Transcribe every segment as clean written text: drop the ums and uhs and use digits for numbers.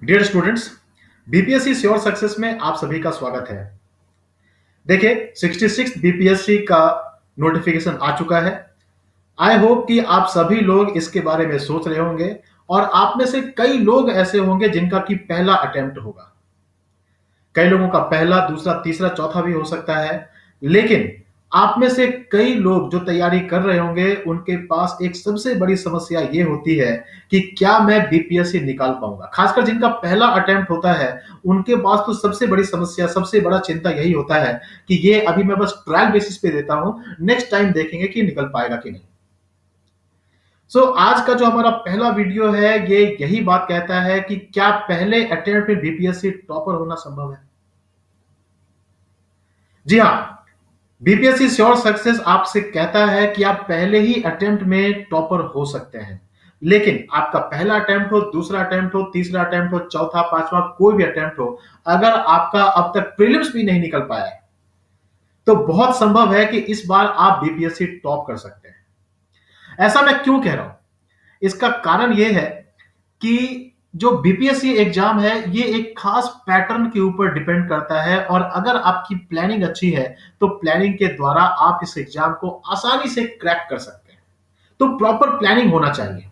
Dear students, BPSC sure success में आप सभी का स्वागत है। देखिए, 66 बीपीएससी का नोटिफिकेशन आ चुका है। आई होप कि आप सभी लोग इसके बारे में सोच रहे होंगे और आप में से कई लोग ऐसे होंगे जिनका कि पहला अटेम्प्ट होगा। कई लोगों का पहला, दूसरा, तीसरा, चौथा भी हो सकता है। लेकिन आप में से कई लोग जो तैयारी कर रहे होंगे उनके पास एक सबसे बड़ी समस्या ये होती है कि क्या मैं बीपीएससी निकाल पाऊंगा। खासकर जिनका पहला अटेम्प्ट होता है उनके पास तो सबसे बड़ी समस्या, सबसे बड़ा चिंता यही होता है कि ये अभी मैं बस ट्रायल बेसिस पे देता हूं, नेक्स्ट टाइम देखेंगे कि निकल पाएगा कि नहीं। आज का जो हमारा पहला वीडियो है ये यही बात कहता है कि क्या पहले अटेम्प्ट में बीपीएससी टॉपर होना संभव है। जी हाँ, बीपीएससी श्योर सक्सेस आपसे कहता है कि आप पहले ही अटेम्प्ट में टॉपर हो सकते हैं। लेकिन आपका पहला अटेम्प्ट हो, दूसरा अटेम्प्ट हो, तीसरा अटेम्प्ट हो, चौथा, पांचवा, कोई भी अटेम्प्ट हो, अगर आपका अब तक प्रीलिम्स भी नहीं निकल पाया है तो बहुत संभव है कि इस बार आप बीपीएससी टॉप कर सकते हैं। ऐसा मैं क्यों कह रहा हूं? इसका कारण यह है कि जो बीपीएससी एग्जाम है ये एक खास पैटर्न के ऊपर डिपेंड करता है और अगर आपकी प्लानिंग अच्छी है तो प्लानिंग के द्वारा आप इस एग्जाम को आसानी से क्रैक कर सकते हैं। तो प्रॉपर प्लानिंग होना चाहिए।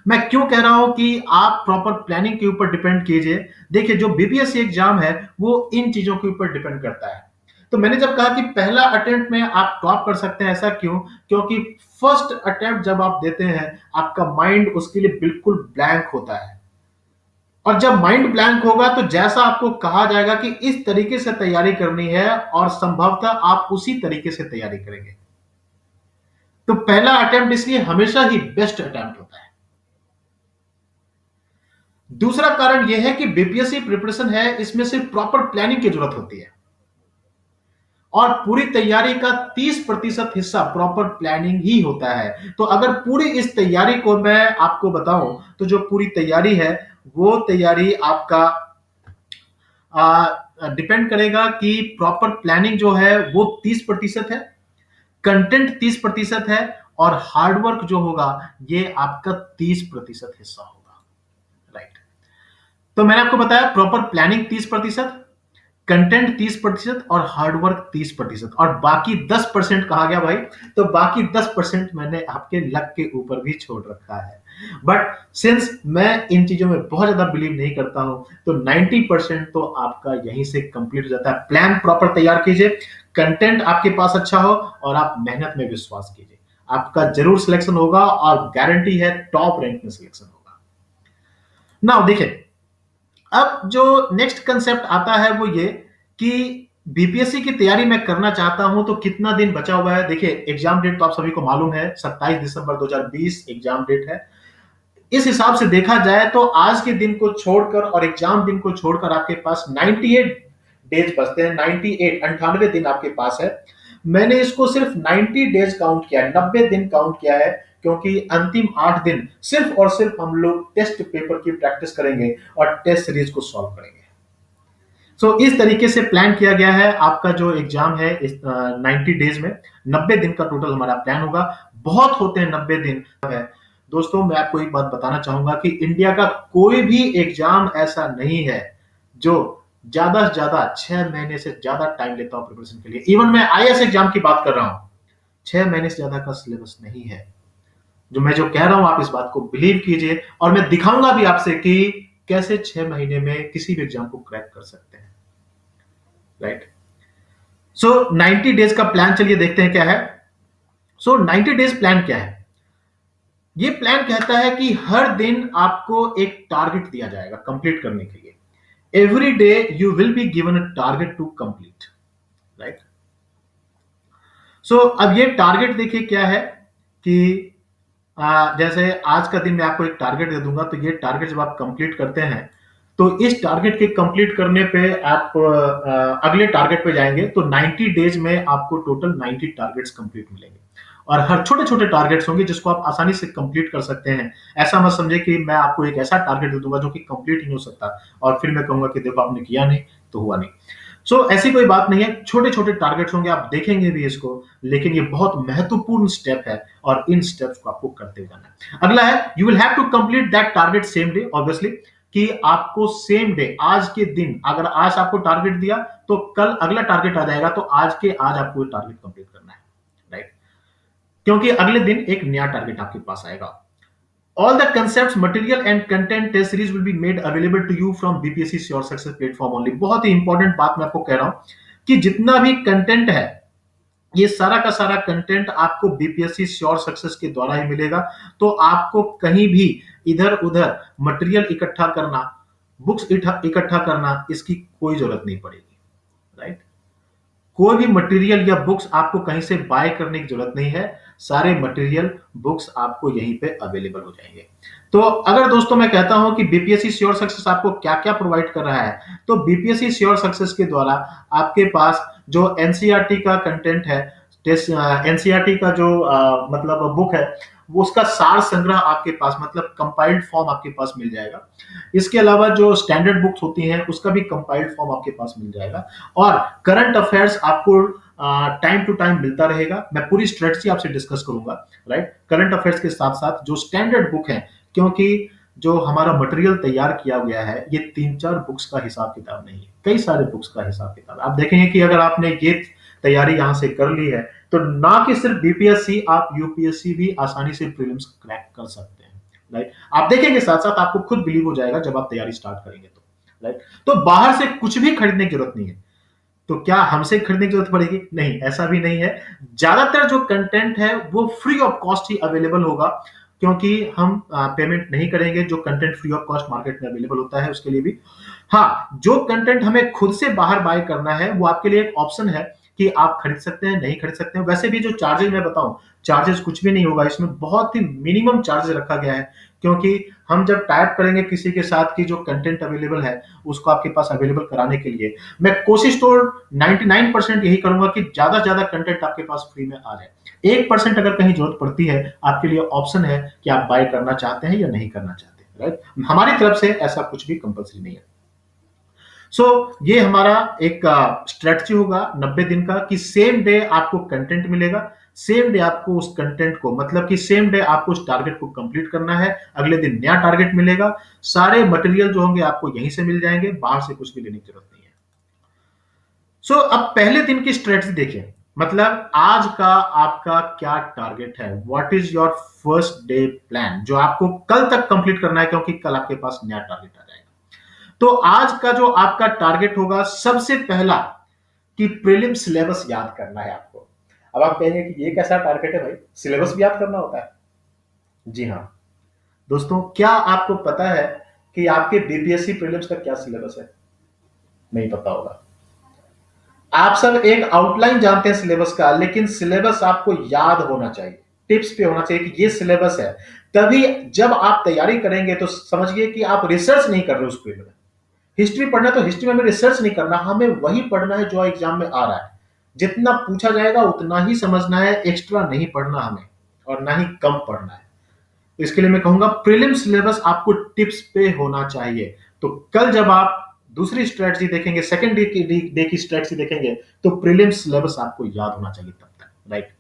मैं क्यों कह रहा हूं कि आप प्रॉपर प्लानिंग के ऊपर डिपेंड कीजिए। देखिए, जो बीपीएससी एग्जाम है वो इन चीजों के ऊपर डिपेंड करता है। तो मैंने जब कहा कि पहला अटेम्प्ट में आप टॉप कर सकते हैं, ऐसा क्यों? क्योंकि फर्स्ट अटेम्प्ट जब आप देते हैं आपका माइंड उसके लिए बिल्कुल ब्लैंक होता है और जब माइंड ब्लैंक होगा तो जैसा आपको कहा जाएगा कि इस तरीके से तैयारी करनी है और संभवतः आप उसी तरीके से तैयारी करेंगे। तो पहला अटेम्प्ट इसलिए हमेशा ही बेस्ट अटेम्प्ट होता है। दूसरा कारण यह है कि बीपीएससी प्रिपरेशन है, इसमें सिर्फ प्रॉपर प्लानिंग की जरूरत होती है और पूरी तैयारी का 30% हिस्सा प्रॉपर प्लानिंग ही होता है। तो अगर पूरी इस तैयारी को मैं आपको बताऊं तो जो पूरी तैयारी है वो तैयारी आपका डिपेंड करेगा कि प्रॉपर प्लानिंग जो है वो 30% है, कंटेंट 30% है और हार्डवर्क जो होगा ये आपका 30% हिस्सा होगा। राइट। तो मैंने आपको बताया प्रॉपर प्लानिंग 30%, कंटेंट 30% और हार्डवर्क 30% और बाकी 10% कहा गया भाई। तो बाकी 10% मैंने आपके लक के ऊपर भी छोड़ रखा है। बट सिंस मैं इन चीजों में बहुत ज्यादा बिलीव नहीं करता हूं तो 90% तो आपका यहीं से कंप्लीट हो जाता है। प्लान प्रॉपर तैयार कीजिए, कंटेंट आपके पास अच्छा हो और आप मेहनत में विश्वास कीजिए, आपका जरूर सिलेक्शन होगा और गारंटी है टॉप रैंक में सिलेक्शन होगा। नाउ देखिए, अब जो नेक्स्ट कंसेप्ट आता है वो ये कि बीपीएससी की तैयारी मैं करना चाहता हूं तो कितना दिन बचा हुआ है। देखिए, एग्जाम डेट तो आप सभी को मालूम है, 27 दिसंबर 2020 एग्जाम डेट है। इस हिसाब से देखा जाए तो आज के दिन को छोड़कर और एग्जाम दिन को छोड़कर आपके पास 98 डेज बचते हैं। 98 दिन आपके पास है। मैंने इसको सिर्फ 90 डेज काउंट किया है, 90 दिन काउंट किया है, क्योंकि अंतिम 8 दिन सिर्फ और सिर्फ हम लोग टेस्ट पेपर की प्रैक्टिस करेंगे और टेस्ट सीरीज को सॉल्व करेंगे। इस तरीके से प्लान किया गया है आपका जो एग्जाम है इस 90 डेज में। 90 दिन का टोटल हमारा प्लान होगा। बहुत होते हैं 90 दिन है। दोस्तों, मैं आपको एक बात बताना चाहूंगा कि इंडिया का कोई भी एग्जाम ऐसा नहीं है जो ज्यादा से ज्यादा 6 महीने से ज्यादा टाइम लेता हूं प्रिपरेशन के लिए। इवन मैं आईएएस एग्जाम की बात कर रहा हूं, 6 महीने से ज्यादा का सिलेबस नहीं है। जो कह रहा हूं आप इस बात को बिलीव कीजिए और मैं दिखाऊंगा भी आपसे कि कैसे 6 महीने में किसी भी एग्जाम को क्रैक कर सकते हैं। राइट। 90 डेज का प्लान, चलिए देखते हैं क्या है। 90 डेज प्लान क्या है? ये प्लान कहता है कि हर दिन आपको एक टारगेट दिया जाएगा कंप्लीट करने के लिए। Every day you will be given a target to complete. Right. अब ये टारगेट देखिए क्या है कि जैसे आज का दिन मैं आपको एक टारगेट दे दूंगा तो ये टारगेट जब आप कंप्लीट करते हैं तो इस टारगेट के कंप्लीट करने पे आप अगले टारगेट पे जाएंगे तो 90 डेज में आपको टोटल 90 टारगेट्स कंप्लीट मिलेंगे और हर छोटे छोटे टारगेट्स होंगे जिसको आप आसानी से कंप्लीट कर सकते हैं। ऐसा मत समझे कि मैं आपको एक ऐसा टारगेट दे दूंगा जो कि कंप्लीट ही नहीं हो सकता और फिर मैं कहूंगा कि देखो आपने किया नहीं तो हुआ नहीं। ऐसी कोई बात नहीं है, छोटे छोटे टारगेट्स होंगे, आप देखेंगे भी इसको, लेकिन ये बहुत महत्वपूर्ण स्टेप है और इन स्टेप्स को आपको करते जाना है। अगला है, you will have to complete that target same day. Obviously कि आपको सेम डे, आज के दिन, अगर आज आपको टारगेट दिया तो कल अगला टारगेट आ जाएगा, तो आज के आज आपको टारगेट कंप्लीट करना है, राइट? क्योंकि अगले दिन एक नया टारगेट आपके पास आएगा। All the concepts, material and content test series will be made available to you from BPSC Sure Success platform only। बहुत ही इंपॉर्टेंट बात मैं आपको कह रहा हूं कि जितना भी कंटेंट है, ये सारा का सारा कंटेंट आपको बीपीएससी श्योर सक्सेस के द्वारा ही मिलेगा। तो आपको कहीं भी इधर उधर मटेरियल इकट्ठा करना, बुक्स इकट्ठा करना, इसकी कोई जरूरत नहीं पड़ेगी, राइट? कोई भी मटेरियल या बुक्स आपको कहीं से बाय करने की जरूरत नहीं है, सारे मटेरियल बुक्स आपको यहीं पे अवेलेबल हो जाएंगे। तो अगर दोस्तों मैं कहता हूं कि बीपीएससी श्योर सक्सेस आपको क्या क्या प्रोवाइड कर रहा है, तो बीपीएससी श्योर सक्सेस के द्वारा आपके पास जो एनसीईआरटी का कंटेंट है, एनसीईआरटी का जो मतलब बुक है, वो उसका सार संग्रह आपके पास, मतलब कंपाइल्ड फॉर्म आपके पास मिल जाएगा। इसके अलावा जो स्टैंडर्ड बुक्स होती हैं उसका भी कंपाइल्ड फॉर्म आपके पास मिल जाएगा, और करंट अफेयर्स आपको टाइम टू टाइम मिलता रहेगा। मैं पूरी स्ट्रेटजी आपसे डिस्कस करूंगा, राइट? करंट अफेयर्स के साथ साथ जो स्टैंडर्ड बुक है, क्योंकि जो हमारा मटेरियल तैयार किया गया है ये 3-4 बुक्स का हिसाब किताब नहीं है, कई सारे बुक्स का हिसाब किताब। आप देखेंगे कि अगर आपने ये तैयारी यहां से कर ली है तो ना कि सिर्फ बीपीएससी, आप यूपीएससी भी आसानी से प्रीलिम्स क्रैक कर सकते हैं, राइट? आप देखेंगे, साथ साथ आपको खुद बिलीव हो जाएगा जब आप तैयारी स्टार्ट करेंगे तो, राइट? तो बाहर से कुछ भी खरीदने की जरूरत नहीं है। तो क्या हमसे खरीदने की जरूरत पड़ेगी? नहीं, ऐसा भी नहीं है। ज्यादातर जो कंटेंट है वो free of cost he available होगा, क्योंकि हम पेमेंट नहीं करेंगे। जो content free of cost market में अवेलेबल होता है उसके लिए भी, हाँ, जो कंटेंट हमें खुद से बाहर बाय करना है वो आपके लिए एक ऑप्शन है कि आप खरीद सकते हैं, नहीं खरीद सकते हैं। वैसे भी जो चार्जेस मैं बताऊं, चार्जेस कुछ भी नहीं होगा इसमें, बहुत ही मिनिमम चार्जेस रखा गया है, क्योंकि हम जब टाइप करेंगे किसी के साथ की जो कंटेंट अवेलेबल है उसको आपके पास अवेलेबल कराने के लिए मैं कोशिश तो 99% यही करूंगा कि ज्यादा से ज्यादा कंटेंट आपके पास फ्री में आ जाए। 1% अगर कहीं जरूरत पड़ती है, आपके लिए ऑप्शन है कि आप बाय करना चाहते हैं या नहीं करना चाहते, राइट? हमारी तरफ से ऐसा कुछ भी कंपल्सरी नहीं है। ये हमारा एक स्ट्रेटजी होगा 90 दिन का, कि सेम डे आपको कंटेंट मिलेगा, सेम डे आपको उस कंटेंट को, मतलब कि सेम डे आपको उस टारगेट को कंप्लीट करना है, अगले दिन नया टारगेट मिलेगा, सारे मटेरियल जो होंगे आपको यहीं से मिल जाएंगे, बाहर से कुछ भी लेने की जरूरत नहीं है। अब पहले दिन की स्ट्रेटजी देखिए, मतलब आज का आपका क्या टारगेट है, what is your first day plan, जो आपको कल तक कंप्लीट करना है, क्योंकि कल आपके पास नया टारगेट आ जाएगा। तो आज का जो आपका टारगेट होगा, सबसे पहला कि प्रीलिम सिलेबस याद करना है आपको। अब आप कहेंगे कि ये कैसा टारगेट है भाई, सिलेबस भी याद करना होता है? जी हाँ दोस्तों, क्या आपको पता है कि आपके बीपीएससी प्रीलिम्स का क्या सिलेबस है? नहीं पता होगा। आप सब एक आउटलाइन जानते हैं सिलेबस का, लेकिन सिलेबस आपको याद होना चाहिए, टिप्स पे होना चाहिए कि ये सिलेबस है। तभी जब आप तैयारी करेंगे तो समझिए कि आप रिसर्च नहीं कर रहे उस फील्ड में। हिस्ट्री पढ़ना तो हिस्ट्री में हमें रिसर्च नहीं करना, हमें वही पढ़ना है जो एग्जाम में आ रहा है। जितना पूछा जाएगा उतना ही समझना है, एक्स्ट्रा नहीं पढ़ना हमें, और ना ही कम पढ़ना है। तो इसके लिए मैं कहूंगा प्रीलिम सिलेबस आपको टिप्स पे होना चाहिए। तो कल जब आप दूसरी स्ट्रेटजी देखेंगे, सेकंड डे की स्ट्रेटजी देखेंगे, तो प्रीलिम सिलेबस आपको याद होना चाहिए तब तक, राइट?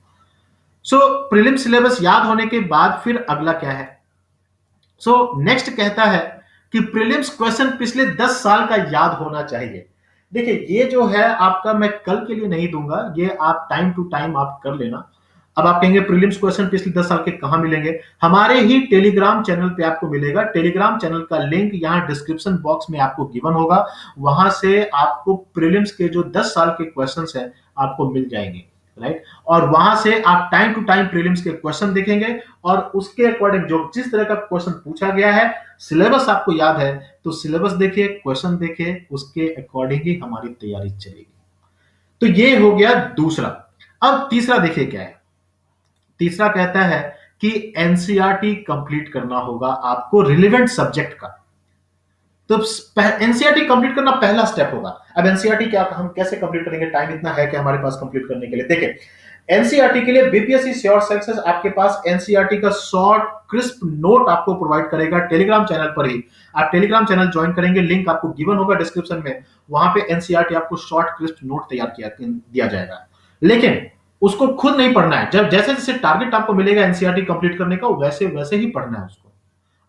प्रीलिम सिलेबस याद होने के बाद फिर अगला क्या है? नेक्स्ट कहता है कि प्रीलिम्स क्वेश्चन पिछले 10 साल का याद होना चाहिए। देखिए, ये जो है आपका मैं कल के लिए नहीं दूंगा, ये आप टाइम टू टाइम आप कर लेना। अब आप कहेंगे प्रीलिम्स क्वेश्चन पिछले 10 साल के कहां मिलेंगे? हमारे ही टेलीग्राम चैनल पे आपको मिलेगा। टेलीग्राम चैनल का लिंक यहां डिस्क्रिप्शन बॉक्स में आपको गिवन होगा, वहां से आपको प्रीलिम्स के जो 10 साल के क्वेश्चंस हैं आपको मिल जाएंगे, राइट? और वहां से आप टाइम टू टाइम प्रीलिम्स के क्वेश्चन देखेंगे, और उसके अकॉर्डिंग जो जिस तरह का क्वेश्चन पूछा गया है, सिलेबस आपको याद है तो सिलेबस देखिए, क्वेश्चन देखिए, उसके अकॉर्डिंग ही हमारी तैयारी चलेगी। तो ये हो गया दूसरा। अब तीसरा देखिए क्या है। तीसरा कहता है कि एनसीईआरटी कंप्लीट करना होगा आपको रिलेवेंट सब्जेक्ट का। तो एनसीईआरटी कंप्लीट करना पहला स्टेप होगा। अब एनसीईआरटी क्या हम कैसे कंप्लीट करेंगे, टाइम इतना है कि हमारे पास कंप्लीट करने के लिए? देखिए, एनसीईआरटी के लिए बीपीएससी श्योर सक्सेस आपके पास एनसीईआरटी का शॉर्ट क्रिस्प नोट आपको प्रोवाइड करेगा टेलीग्राम चैनल पर ही। आप टेलीग्राम चैनल ज्वाइन करेंगे, लिंक आपको गिवन होगा डिस्क्रिप्शन में, वहां पे एनसीईआरटी आपको शॉर्ट क्रिस्प नोट तैयार किया दिया जाएगा। लेकिन उसको खुद नहीं पढ़ना है, जब जैसे जैसे टारगेट आपको मिलेगा एनसीईआरटी कंप्लीट करने का, वैसे वैसे ही पढ़ना है उसको।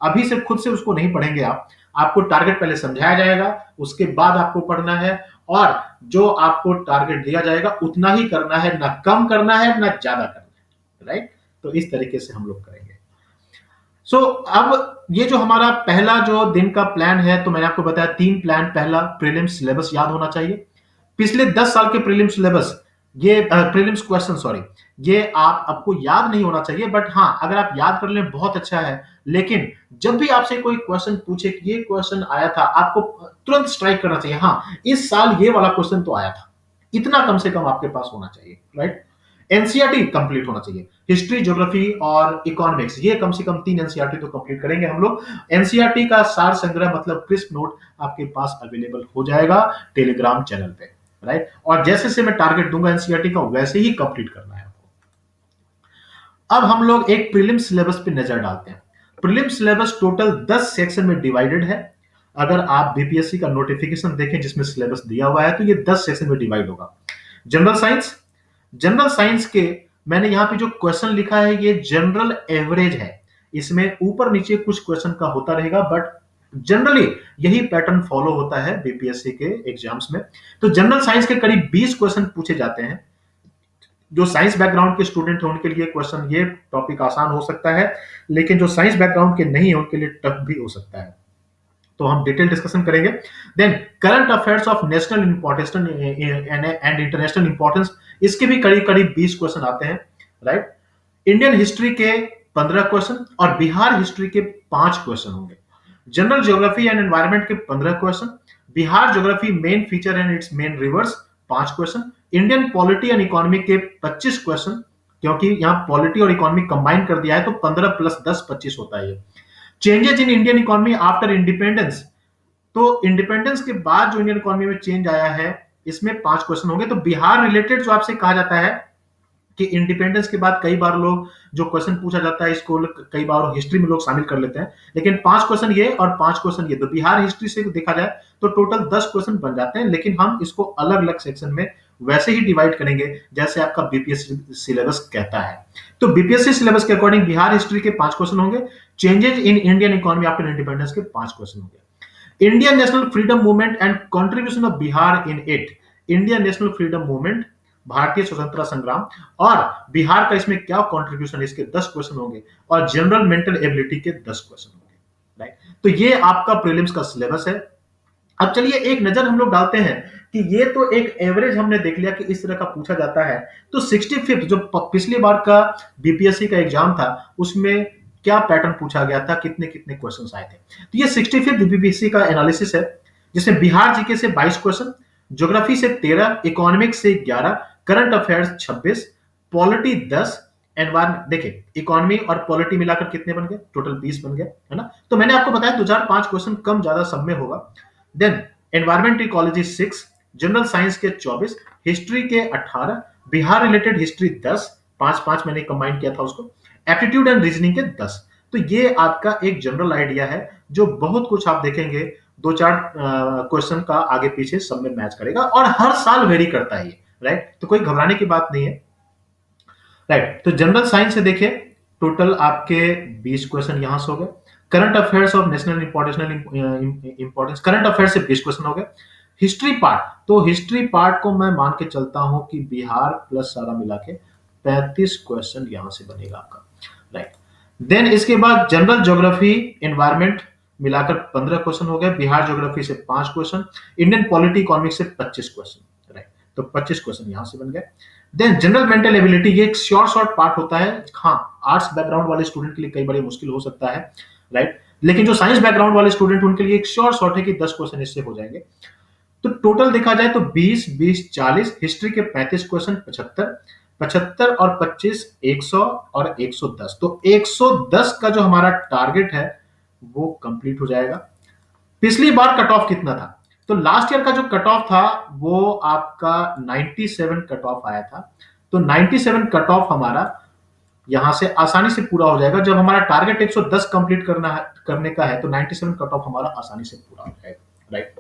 अभी से खुद से उसको नहीं पढ़ेंगे आप। आपको टारगेट पहले समझाया जाएगा, उसके बाद आपको पढ़ना है, और जो आपको टारगेट दिया जाएगा उतना ही करना है, ना कम करना है ना ज्यादा करना है, राइट। तो इस तरीके से हम लोग करेंगे। अब ये जो हमारा पहला जो दिन का प्लान है, तो मैंने आपको बताया 3 प्लान। पहला, प्रीलिम्स सिलेबस याद होना चाहिए। पिछले 10 साल के प्रीलिम्स सिलेबस, ये प्रीलिम्स क्वेश्चन, सॉरी, ये आप आपको याद नहीं होना चाहिए, बट हाँ अगर आप याद कर लें बहुत अच्छा है। लेकिन जब भी आपसे कोई क्वेश्चन पूछे कि ये क्वेश्चन आया था, आपको तुरंत स्ट्राइक करना चाहिए, हाँ इस साल ये वाला क्वेश्चन तो आया था। इतना कम से कम आपके पास होना चाहिए, राइट। एनसीईआरटी कंप्लीट होना चाहिए। हिस्ट्री, ज्योग्राफी और इकोनॉमिक्स, ये कम से कम 3 एनसीईआरटी तो कंप्लीट करेंगे हम लोग। एनसीईआरटी का सार संग्रह मतलब क्रिस्प नोट आपके पास अवेलेबल हो जाएगा टेलीग्राम चैनल पे, राइट। और जैसे से मैं टारगेट दूंगा एनसीईआरटी का, वैसे ही कंप्लीट करना है आपको। अब हम लोग एक प्रीलिम्स सिलेबस पे नजर डालते हैं। प्रीलिम्स सिलेबस टोटल 10 सेक्शन में डिवाइडेड है। अगर आप बीपीएससी का नोटिफिकेशन देखें जिसमें सिलेबस दिया हुआ है, तो ये 10 सेक्शन में डिवाइड होगा। जनरल साइंस, जनरल साइंस के मैंने यहां पे जो क्वेश्चन लिखा है ये जनरल एवरेज है। इसमें ऊपर नीचे कुछ क्वेश्चन का होता रहेगा, बट जनरली यही पैटर्न फॉलो होता है बीपीएससी के एग्जाम्स में। तो जनरल साइंस के करीब 20 क्वेश्चन पूछे जाते हैं। जो साइंस बैकग्राउंड के स्टूडेंट हैं उनके लिए क्वेश्चन, ये टॉपिक आसान हो सकता है, लेकिन जो साइंस बैकग्राउंड के नहीं है उनके लिए टफ भी हो सकता है। तो हम डिटेल डिस्कशन करेंगे। Then current affairs of national importance and international importance, इसके भी करीब करीब 20 क्वेश्चन आते हैं, राइट। इंडियन हिस्ट्री के 15 क्वेश्चन और बिहार हिस्ट्री के 5 क्वेश्चन होंगे। जनरल ज्योग्राफी एंड एनवायरमेंट के 15 question, Bihar geography main feature and it's main rivers 5 question, Indian polity and economy के 25 क्वेश्चन, क्योंकि यहां पॉलिटी और इकोनॉमी कंबाइन कर दिया है तो 15 प्लस 10 25 होता है। Changes in Indian economy after independence, तो इंडिपेंडेंस के बाद जो इंडियन इकोनॉमी में चेंज आया है, इसमें 5 क्वेश्चन होंगे। तो बिहार रिलेटेड जो आपसे कहा जाता है कि इंडिपेंडेंस के बाद कई बार लोग जो क्वेश्चन पूछा जाता है इसको कई बार हिस्ट्री में लोग शामिल कर लेते हैं, लेकिन 5 क्वेश्चन ये और 5 क्वेश्चन ये, तो बिहार हिस्ट्री से देखा जाए तो टोटल 10 क्वेश्चन बन जाते हैं। लेकिन हम इसको अलग अलग सेक्शन में वैसे ही डिवाइड करेंगे जैसे आपका बीपीएससी सिलेबस कहता है। तो बीपीएससी सिलेबस के अकॉर्डिंग बिहार हिस्ट्री के 5 क्वेश्चन होंगे, changes in Indian economy after independence के 5 क्वेश्चन होंगे। Indian national freedom movement and contribution of Bihar in it, Indian national freedom movement, भारतीय स्वतंत्रता संग्राम और बिहार का इसमें क्या कंट्रीब्यूशन, इसके 10 क्वेश्चन होंगे। और जनरल मेंटल एबिलिटी के 10 क्वेश्चन होंगे, राइट। तो ये आपका प्रीलिम्स का सिलेबस है। अब चलिए एक नजर हम लोग डालते हैं कि ये तो एक एवरेज हमने देख लिया कि इस तरह का पूछा जाता है। तो 65th जो पिछली बार का बीपीएससी का एग्जाम था उसमें क्या पैटर्न पूछा गया था, कितने कितने क्वेश्चंस आए थे। तो ये 65th बीपीएससी का एनालिसिस है, जिसमें बिहार जीके से 22 क्वेश्चन, ज्योग्राफी से 13, इकोनॉमिक्स से 11, करंट अफेयर्स 26, पॉलिटी 10, एनवायरमेंट, देखिए इकोनॉमी और पॉलिटी मिलाकर कितने बन गए, टोटल 20 बन गए, है ना। तो मैंने आपको बताया 2005 क्वेश्चन कम ज्यादा सब में होगा। Then environment ecology 6, general science के 24, हिस्ट्री के 18, बिहार रिलेटेड हिस्ट्री 10, 5 मैंने कंबाइन किया था उसको, एप्टीट्यूड एंड रीजनिंग के 10। तो ये आपका एक जनरल आइडिया है जो बहुत कुछ आप देखेंगे 2-4 क्वेश्चन का आगे पीछे सब में मैच करेगा और हर साल वेरी करता है ये, राइट। तो कोई घबराने की बात नहीं है, राइट। तो जनरल साइंस से देखिए टोटल आपके 20 क्वेश्चन यहां से हो गए। Current affairs of national importance, current affairs से 20 क्वेश्चन हो गए। हिस्ट्री पार्ट, तो हिस्ट्री पार्ट को मैं मान के चलता हूं कि बिहार प्लस सारा मिला के 35 क्वेश्चन यहां से बनेगा आपका, राइट। देन इसके बाद जनरल ज्योग्राफी एनवायरमेंट मिलाकर 15 क्वेश्चन हो गए, बिहार ज्योग्राफी से 5 क्वेश्चन, इंडियन पॉलिटी इकोनॉमिक्स से 25 क्वेश्चन, राइट। तो 25 क्वेश्चन यहां से बन गए। देन जनरल मेंटल एबिलिटी, ये एक शॉर्ट पार्ट होता है। हाँ आर्ट्स बैकग्राउंड वाले स्टूडेंट के लिए कई बार मुश्किल हो सकता है, राइट। लेकिन जो साइंस बैकग्राउंड वाले स्टूडेंट उनके लिए एक शॉर्ट है कि 10 क्वेश्चन इससे हो जाएंगे। तो टोटल देखा जाए तो 20-20-40, हिस्ट्री के 35 क्वेश्चन 75 और 25 100 और 110। तो 110 का जो हमारा टारगेट है वो कंप्लीट हो जाएगा। पिछली बार कट ऑफ कितना था, तो लास्ट ईयर का जो कट ऑफ था वो आपका 97 कट ऑफ आया था। तो 97 कट ऑफ हमारा यहां से आसानी से पूरा हो जाएगा। जब हमारा टारगेट 110 कंप्लीट करने का है तो 97 कट ऑफ हमारा आसानी से पूरा हो जाएगा, राइट।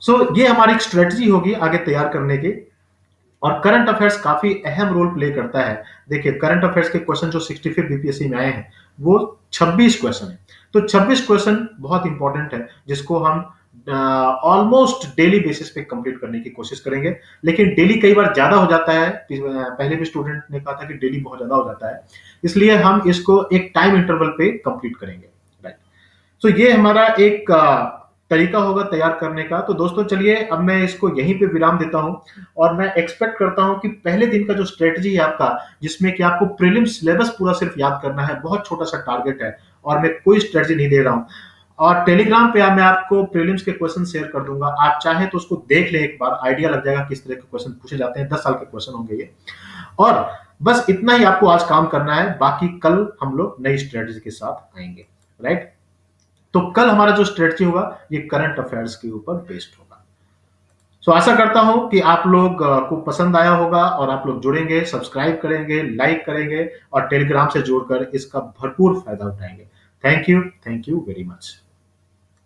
सो ये हमारी एक स्ट्रेटजी होगी आगे तैयार करने की। और करंट अफेयर्स काफी अहम रोल प्ले करता है। देखिए करंट अफेयर्स के क्वेश्चन जो 65 बीपीएससी में आए हैं वो 26 क्वेश्चन है। तो 26 क्वेश्चन बहुत इंपॉर्टेंट है, जिसको हम ऑलमोस्ट डेली बेसिस पे कंप्लीट करने की कोशिश करेंगे। लेकिन डेली कई बार ज्यादा हो जाता है, पहले भी स्टूडेंट ने कहा था कि डेली बहुत ज्यादा हो जाता है, इसलिए हम इसको एक टाइम इंटरवल पे कंप्लीट करेंगे। राइट। तो ये हमारा एक तरीका होगा तैयार करने का। तो दोस्तों चलिए, अब मैं इसको यहीं पे विराम देता हूं, और मैं एक्सपेक्ट करता हूं कि पहले दिन का जो स्ट्रेटजी है आपका, जिसमें कि आपको प्रीलिम्स सिलेबस पूरा सिर्फ याद करना है, बहुत छोटा सा टारगेट है, और मैं कोई स्ट्रेटजी नहीं दे रहा हूं। और टेलीग्राम पे मैं आपको प्रीलिम्स के क्वेश्चन शेयर कर दूंगा, आप चाहे तो उसको देख ले, एक बार आइडिया लग जाएगा किस तरह के क्वेश्चन पूछे जाते हैं। 10 साल के क्वेश्चन होंगे ये। और बस इतना ही आपको आज काम करना है, बाकी कल हम लोग नई स्ट्रेटजी के साथ आएंगे। राइट। तो कल हमारा जो स्ट्रेटजी होगा, ये करंट अफेयर्स के ऊपर बेस्ड होगा। सो आशा करता हूं कि आप लोग को पसंद आया होगा, और आप लोग जुड़ेंगे, सब्सक्राइब करेंगे, लाइक करेंगे, और टेलीग्राम से जोड़कर इसका भरपूर फायदा उठाएंगे। Thank you very much.